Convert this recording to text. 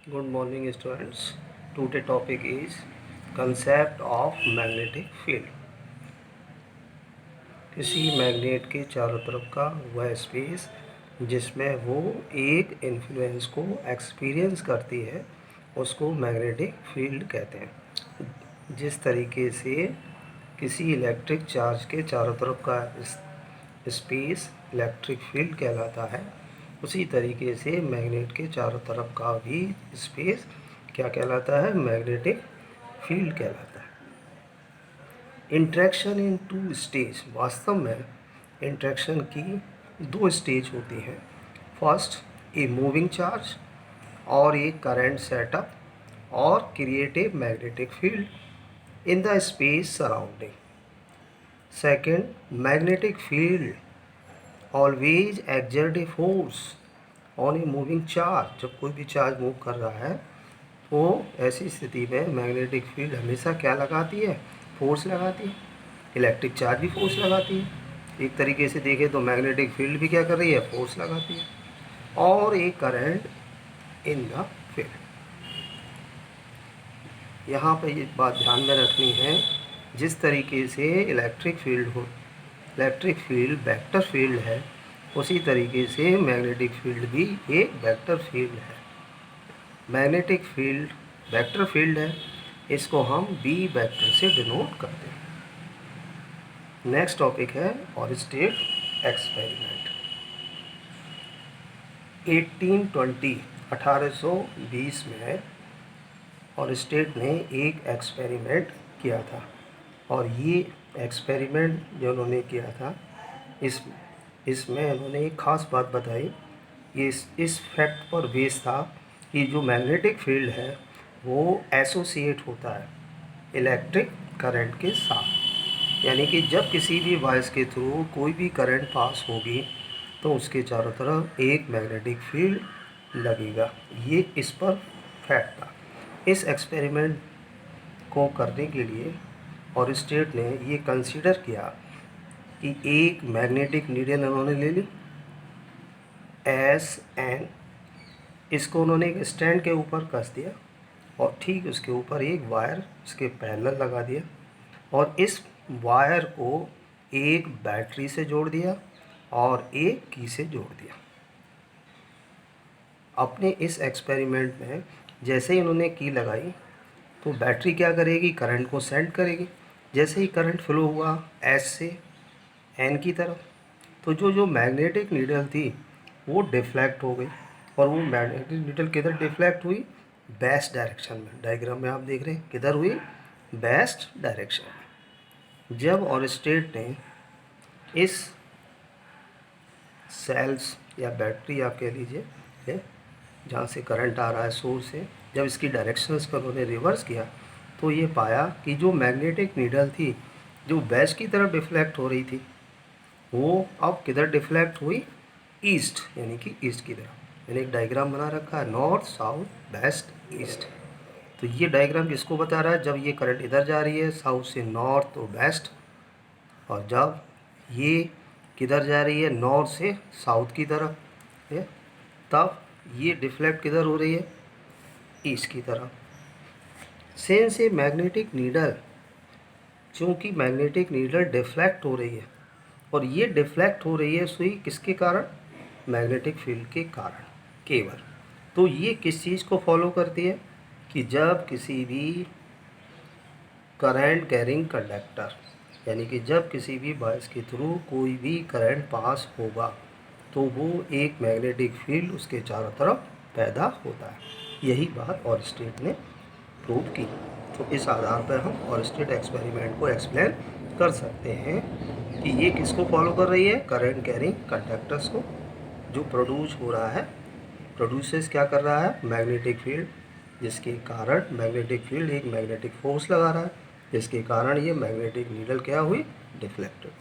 Good morning students. Today topic is concept of magnetic field. किसी magnet के चारों तरफ का वह स्पेस जिसमें वो एक इन्फ्लुएंस को एक्सपीरियंस करती है उसको मैग्नेटिक फील्ड कहते हैं। जिस तरीके से किसी इलेक्ट्रिक चार्ज के चारों तरफ का स्पेस इलेक्ट्रिक फील्ड कहलाता है, उसी तरीके से मैग्नेट के चारों तरफ का भी स्पेस क्या कहलाता है? मैग्नेटिक फील्ड कहलाता है। इंट्रैक्शन इन टू स्टेज, वास्तव में इंट्रैक्शन की दो स्टेज होती हैं। फर्स्ट, ए मूविंग चार्ज और ए करंट सेटअप और create a magnetic field in the space surrounding. Second, magnetic field always exert a force on a moving charge. जब कोई भी चार्ज मूव कर रहा है तो ऐसी स्थिति में मैग्नेटिक फील्ड हमेशा क्या लगाती है? फोर्स लगाती है। इलेक्ट्रिक चार्ज भी फोर्स लगाती है। एक तरीके से देखें तो मैग्नेटिक फील्ड भी क्या कर रही है? फोर्स लगाती है। और एक करंट इन द फील्ड। यहाँ पर ये बात ध्यान में रखनी है, जिस तरीके से इलेक्ट्रिक फील्ड वेक्टर फील्ड है, उसी तरीके से मैग्नेटिक फील्ड भी एक वेक्टर फील्ड है। मैग्नेटिक फील्ड वेक्टर फील्ड है, इसको हम बी वेक्टर से डिनोट करते हैं। नेक्स्ट टॉपिक है ऑरस्टेड एक्सपेरिमेंट। 1820 में ऑरस्टेड ने एक एक्सपेरिमेंट किया था, और ये एक्सपेरिमेंट जो उन्होंने किया था इसमें उन्होंने एक ख़ास बात बताई। ये इस फैक्ट पर बेस था कि जो मैग्नेटिक फील्ड है वो एसोसिएट होता है इलेक्ट्रिक करंट के साथ। यानी कि जब किसी भी वायर्स के थ्रू कोई भी करंट पास होगी तो उसके चारों तरफ एक मैग्नेटिक फील्ड लगेगा। ये इस पर फैक्ट था। इस एक्सपेरिमेंट को करने के लिए ऑरस्टेड ने ये कंसीडर किया कि एक मैग्नेटिक नीडल उन्होंने ले ली SN, इसको उन्होंने एक स्टैंड के ऊपर कस दिया और ठीक उसके ऊपर एक वायर इसके पैरेलल लगा दिया, और इस वायर को एक बैटरी से जोड़ दिया और एक की से जोड़ दिया। अपने इस एक्सपेरिमेंट में जैसे ही उन्होंने की लगाई तो बैटरी क्या करेगी? करंट को सेंड करेगी। जैसे ही करंट फ्लो हुआ S से N की तरफ, तो जो मैग्नेटिक नीडल थी वो डिफ्लेक्ट हो गई, और वो मैग्नेटिक नीडल किधर डिफ्लेक्ट हुई? वेस्ट डायरेक्शन में। डायग्राम में आप देख रहे हैं किधर हुई? वेस्ट डायरेक्शन में। जब ऑरस्टेड ने इस सेल्स या बैटरी आप कह लीजिए, जहाँ से करंट आ रहा है सोर्स से, जब इसकी डायरेक्शंस को उन्होंने रिवर्स किया तो ये पाया कि जो मैग्नेटिक नीडल थी जो वेस्ट की तरफ डिफ्लेक्ट हो रही थी वो अब किधर डिफ्लेक्ट हुई? ईस्ट, यानी कि ईस्ट की तरफ। मैंने एक डायग्राम बना रखा है, नॉर्थ साउथ वेस्ट ईस्ट। तो ये डायग्राम किसको बता रहा है? जब ये करंट इधर जा रही है साउथ से नॉर्थ तो वेस्ट, और जब ये किधर जा रही है? नॉर्थ से साउथ की तरफ है, तब ये डिफ्लेक्ट किधर हो रही है? ईस्ट की तरफ। सिंस ए मैग्नेटिक नीडल, चूँकि मैग्नेटिक नीडल डिफ्लेक्ट हो रही है, और ये डिफ्लेक्ट हो रही है सुई किसके कारण? मैग्नेटिक फील्ड के कारण केवल। तो ये किस चीज़ को फॉलो करती है कि जब किसी भी करंट कैरिंग कंडक्टर, यानी कि जब किसी भी वायर्स के थ्रू कोई भी करंट पास होगा तो वो एक मैग्नेटिक फील्ड उसके चारों तरफ पैदा होता है। यही बात ऑरस्टेड ने प्रूव की। तो इस आधार पर हम ऑरस्टेड एक्सपेरिमेंट को एक्सप्लेन कर सकते हैं कि ये किसको फॉलो कर रही है? करंट कैरिंग कंडक्टर्स को। जो प्रोड्यूस हो रहा है, प्रोड्यूसर्स क्या कर रहा है? मैग्नेटिक फील्ड, जिसके कारण मैग्नेटिक फील्ड एक मैग्नेटिक फोर्स लगा रहा है, जिसके कारण ये मैग्नेटिक नीडल क्या हुई? डिफ्लेक्टेड।